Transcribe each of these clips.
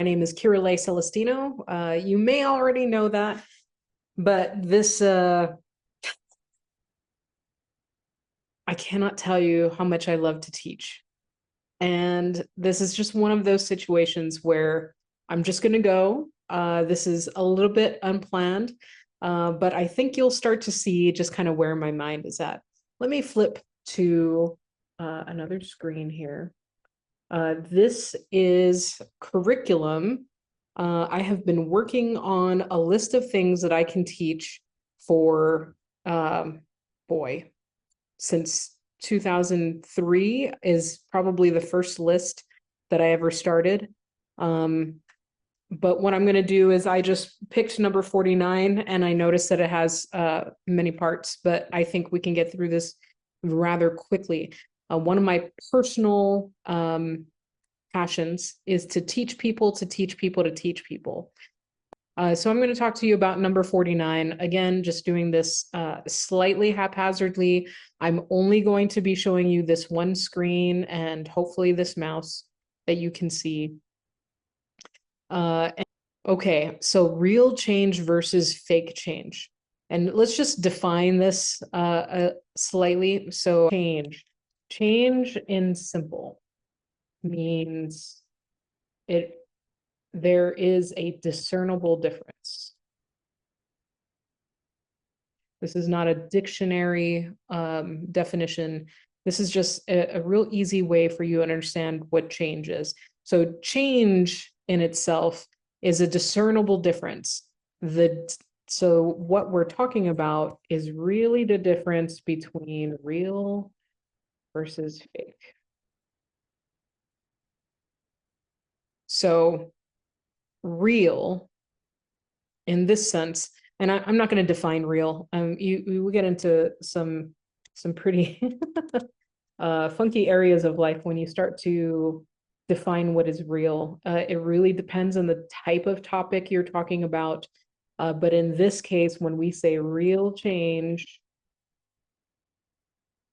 name is Kirale Celestino. You may already know that, but this, I cannot tell you how much I love to teach. And this is just one of those situations where I'm just going to go. This is a little bit unplanned, but I think you'll start to see just kind of where my mind is at. Let me flip to another screen here. This is curriculum. I have been working on a list of things that I can teach for, boy, since 2003 is probably the first list that I ever started. But what I'm going to do is I just picked number 49 and I noticed that it has many parts, but I think we can get through this rather quickly. One of my personal passions is to teach people, to teach people, to teach people. So I'm going to talk to you about number 49. Again, just doing this slightly haphazardly. I'm only going to be showing you this one screen and hopefully this mouse that you can see. Okay, so real change versus fake change. And let's just define this slightly. So change in simple means there is a discernible difference. This is not a dictionary definition. This is just a real easy way for you to understand what change is. So change in itself is a discernible difference. So what we're talking about is really the difference between real versus fake. So real in this sense, and I'm not going to define real. We get into some pretty funky areas of life when you start to define what is real. It really depends on the type of topic you're talking about. But in this case, when we say real change,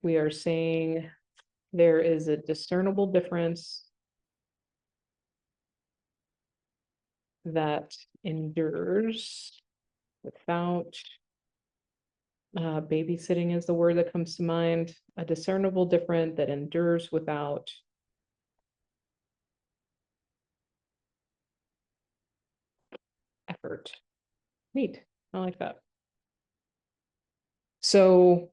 we are saying there is a discernible difference that endures without, babysitting is the word that comes to mind, a discernible difference that endures without effort. Neat. I like that. So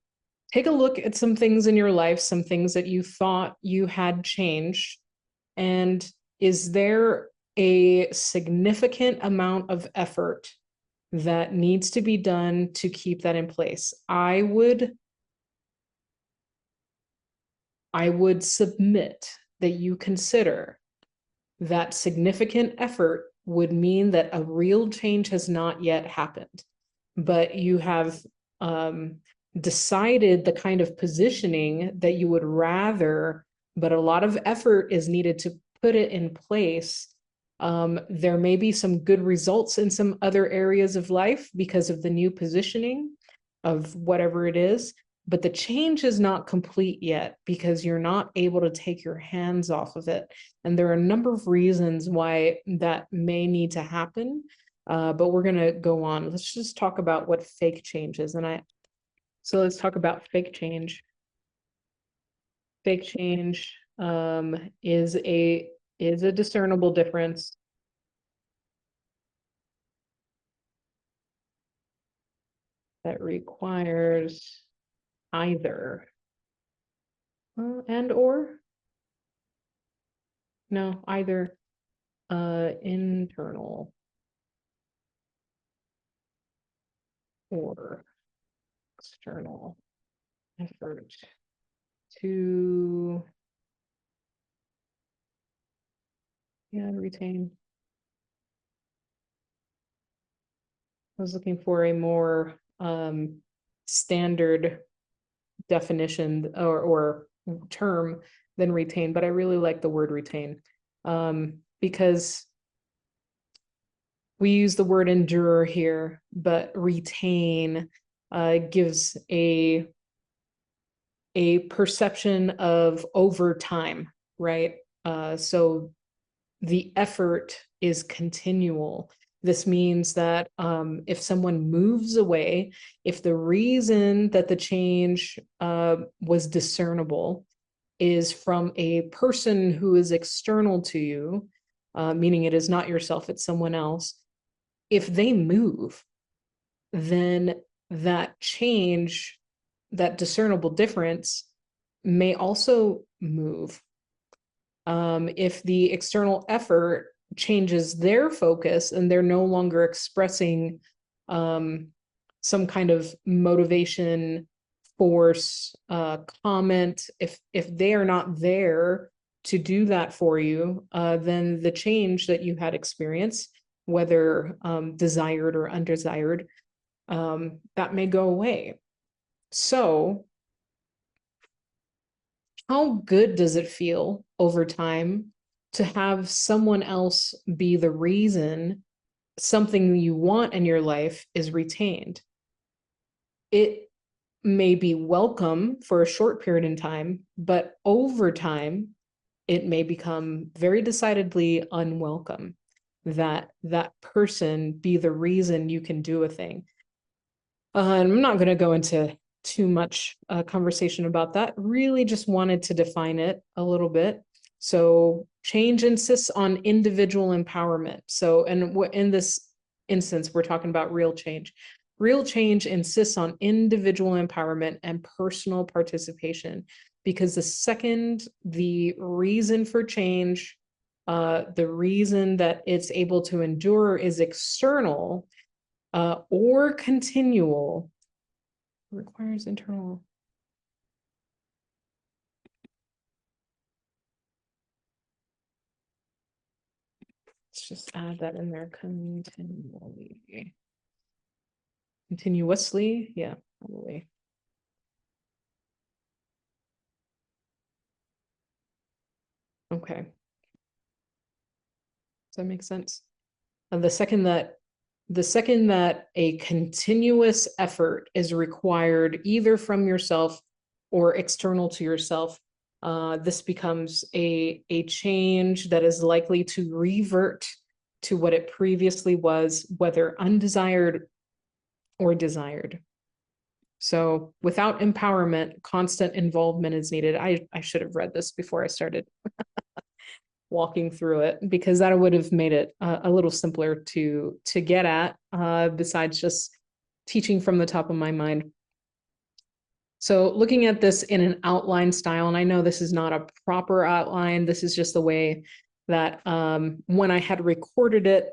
take a look at some things in your life, some things that you thought you had changed. And is there a significant amount of effort that needs to be done to keep that in place? I would submit that you consider that significant effort would mean that a real change has not yet happened, but you have decided the kind of positioning that you would rather, but a lot of effort is needed to put it in place. There may be some good results in some other areas of life because of the new positioning of whatever it is, but the change is not complete yet because you're not able to take your hands off of it. And there are a number of reasons why that may need to happen. But we're going to go on. Let's just talk about what fake change is. So let's talk about fake change. Fake change is a discernible difference that requires either and or no, either internal or external effort to retain. I was looking for a more standard definition or term than retain, but I really like the word retain because we use the word endure here, but retain gives a perception of over time, right? So the effort is continual. This means that if someone moves away, if the reason that the change was discernible is from a person who is external to you, meaning it is not yourself, it's someone else, if they move, then that change, that discernible difference, may also move. If the external effort changes their focus and they're no longer expressing some kind of motivation, force, comment, if they are not there to do that for you, then the change that you had experienced, whether desired or undesired, that may go away. So how good does it feel over time to have someone else be the reason something you want in your life is retained? It may be welcome for a short period in time, but over time, it may become very decidedly unwelcome that that person be the reason you can do a thing. And I'm not going to go into too much conversation about that. Really just wanted to define it a little bit. So change insists on individual empowerment. So, and in this instance, we're talking about real change. Real change insists on individual empowerment and personal participation, because the second the reason for change, the reason that it's able to endure is external or continual, requires internal. Let's just add that in there, continually. Continuously, yeah, probably. Okay. Does that make sense? And the second that a continuous effort is required either from yourself or external to yourself, this becomes a change that is likely to revert to what it previously was, whether undesired or desired. So without empowerment, constant involvement is needed. I should have read this before I started walking through it, because that would have made it a little simpler to get at, besides just teaching from the top of my mind. So looking at this in an outline style, and I know this is not a proper outline, this is just the way that when I had recorded it,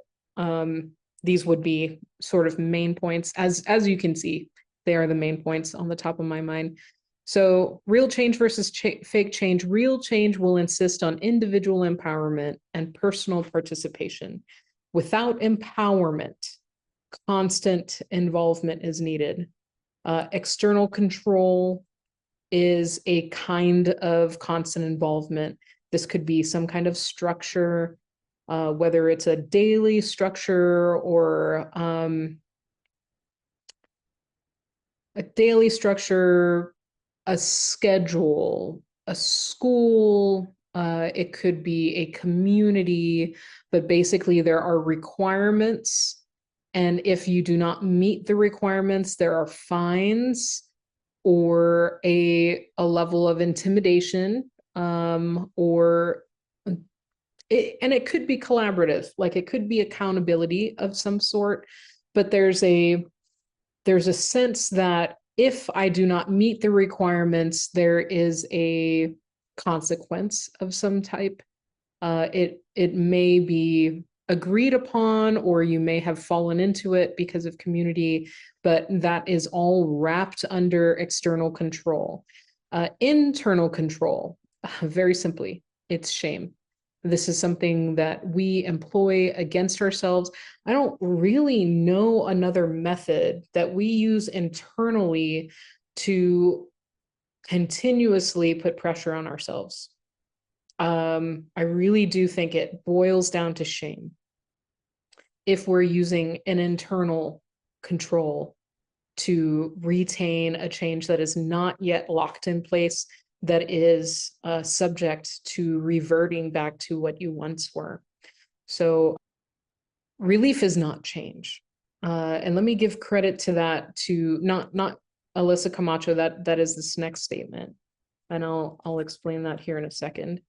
these would be sort of main points. As you can see, they are the main points on the top of my mind. So real change versus fake change. Real change will insist on individual empowerment and personal participation. Without empowerment, constant involvement is needed. External control is a kind of constant involvement. This could be some kind of structure, whether it's a daily structure or a schedule, a school, it could be a community, but basically there are requirements. And if you do not meet the requirements, there are fines or a level of intimidation, or and it could be collaborative, like it could be accountability of some sort, but there's a sense that if I do not meet the requirements, there is a consequence of some type. It may be agreed upon, or you may have fallen into it because of community, but that is all wrapped under external control. Internal control, very simply, it's shame. This is something that we employ against ourselves. I don't really know another method that we use internally to continuously put pressure on ourselves. I really do think it boils down to shame. If we're using an internal control to retain a change that is not yet locked in place, that is subject to reverting back to what you once were. So relief is not change. And let me give credit to that to not Alyssa Camacho. That is this next statement, and I'll explain that here in a second.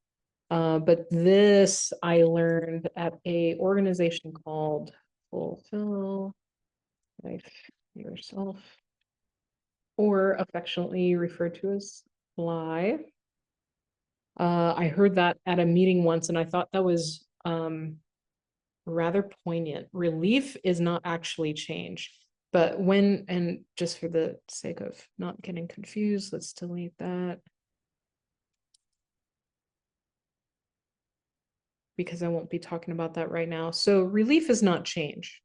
But this I learned at a organization called Fulfill Life Yourself, or affectionately referred to as FLY. I heard that at a meeting once, and I thought that was rather poignant. Relief is not actually change. But when, and just for the sake of not getting confused, let's delete that, because I won't be talking about that right now. So relief is not change.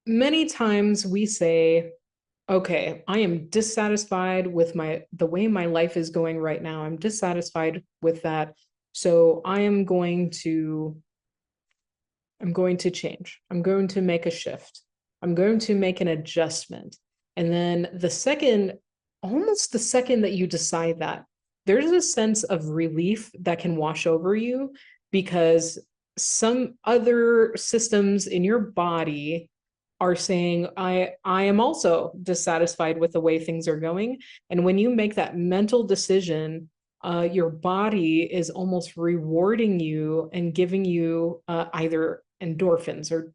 Many times we say, okay, I am dissatisfied with the way my life is going right now. I'm dissatisfied with that. So I'm going to change. I'm going to make a shift. I'm going to make an adjustment. And then almost the second that you decide that, there's a sense of relief that can wash over you, because some other systems in your body are saying, I am also dissatisfied with the way things are going. And when you make that mental decision, your body is almost rewarding you and giving you either endorphins or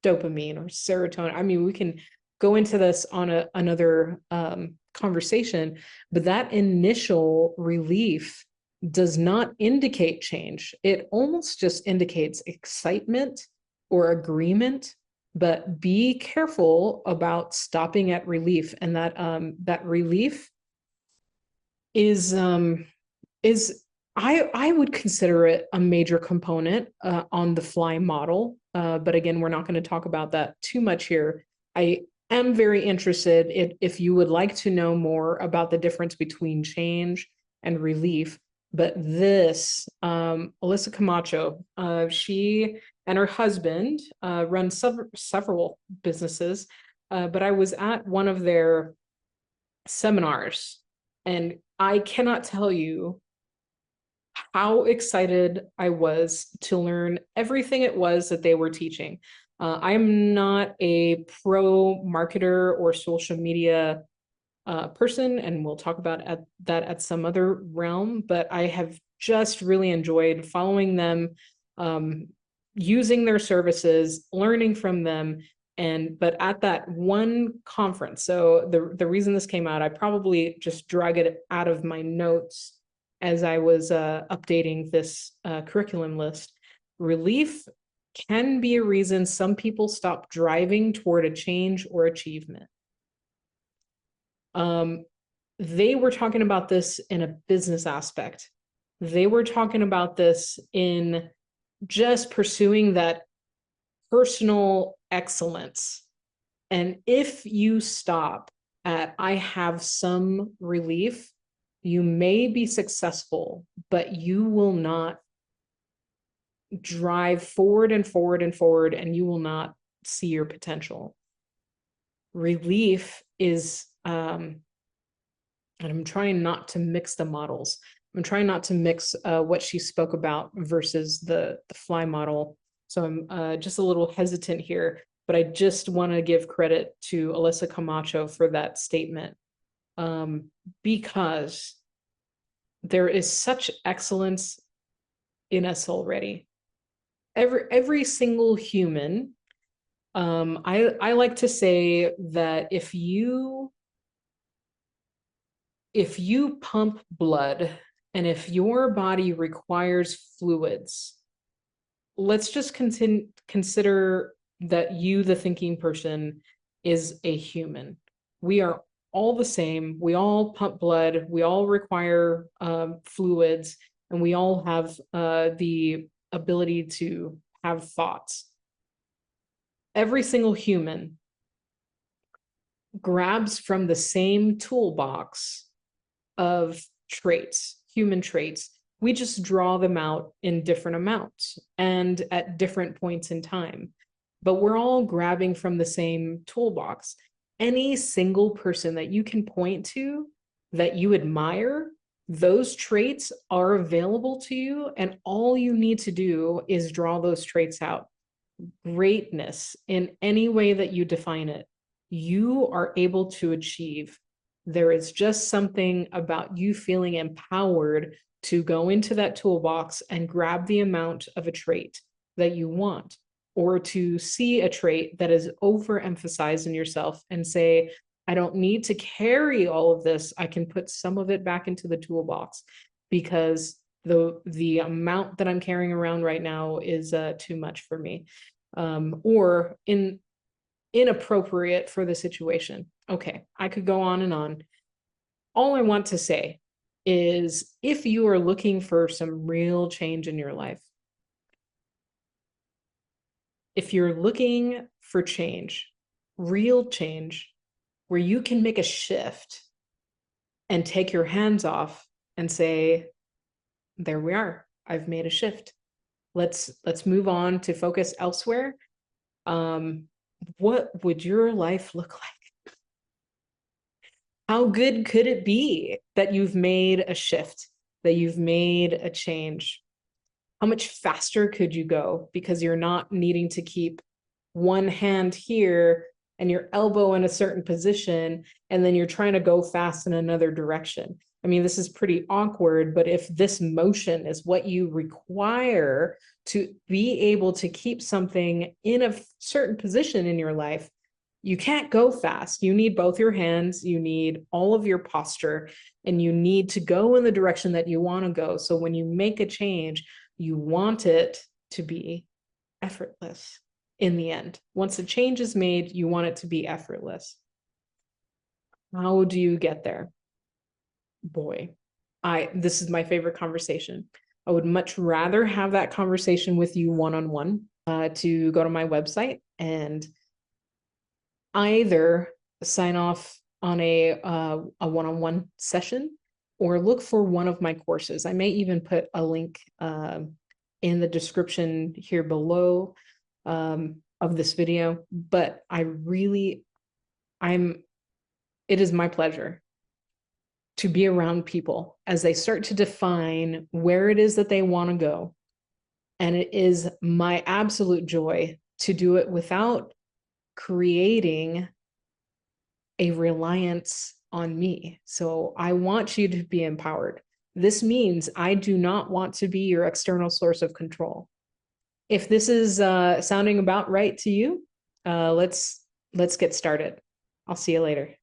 dopamine or serotonin. I mean, we can go into this on another conversation, but that initial relief does not indicate change. It almost just indicates excitement or agreement. But be careful about stopping at relief, and that relief is I would consider it a major component on the FLY model. But again, we're not going to talk about that too much here. I am very interested if you would like to know more about the difference between change and relief. But this, Alyssa Camacho, she and her husband run several businesses. But I was at one of their seminars, and I cannot tell you how excited I was to learn everything it was that they were teaching. I am not a pro marketer or social media person, and we'll talk about that at some other realm, but I have just really enjoyed following them, using their services, learning from them. But at that one conference, so the reason this came out, I probably just drag it out of my notes as I was updating this curriculum list. Relief can be a reason some people stop driving toward a change or achievement. They were talking about this in a business aspect. They were talking about this in just pursuing that personal excellence. And if you stop at, I have some relief, you may be successful, but you will not drive forward and forward and forward, and you will not see your potential. Relief is, and I'm trying not to mix the models. I'm trying not to mix what she spoke about versus the FLY model. So I'm just a little hesitant here, but I just want to give credit to Alyssa Camacho for that statement, because there is such excellence in us already. Every single human, I like to say that if you pump blood and if your body requires fluids, let's just consider that you, the thinking person, is a human. We are all the same. We all pump blood. We all require fluids, and we all have the ability to have thoughts. Every single human grabs from the same toolbox of traits, human traits. We just draw them out in different amounts and at different points in time. But we're all grabbing from the same toolbox. Any single person that you can point to that you admire, Those traits are available to you, and all you need to do is draw those traits out. Greatness, in any way that you define it, you are able to achieve. There is just something about you feeling empowered to go into that toolbox and grab the amount of a trait that you want, or to see a trait that is overemphasized in yourself and say, I don't need to carry all of this. I can put some of it back into the toolbox because the amount that I'm carrying around right now is too much for me, or inappropriate for the situation. Okay, I could go on and on. All I want to say is, if you are looking for some real change in your life, if you're looking for change, real change, where you can make a shift and take your hands off and say, there we are, I've made a shift. Let's move on to focus elsewhere. What would your life look like? How good could it be that you've made a shift, that you've made a change? How much faster could you go because you're not needing to keep one hand here and your elbow in a certain position, and then you're trying to go fast in another direction? I mean, this is pretty awkward, but if this motion is what you require to be able to keep something in a certain position in your life, you can't go fast. You need both your hands, you need all of your posture, and you need to go in the direction that you want to go. So when you make a change, you want it to be effortless in the end. Once a change is made, you want it to be effortless. How do you get there? Boy, this is my favorite conversation. I would much rather have that conversation with you one-on-one, to go to my website and either sign off on a one-on-one session or look for one of my courses. I may even put a link in the description here below of this video, but it is my pleasure to be around people as they start to define where it is that they want to go. And it is my absolute joy to do it without creating a reliance on me. So I want you to be empowered. This means I do not want to be your external source of control. If this is sounding about right to you, let's get started. I'll see you later.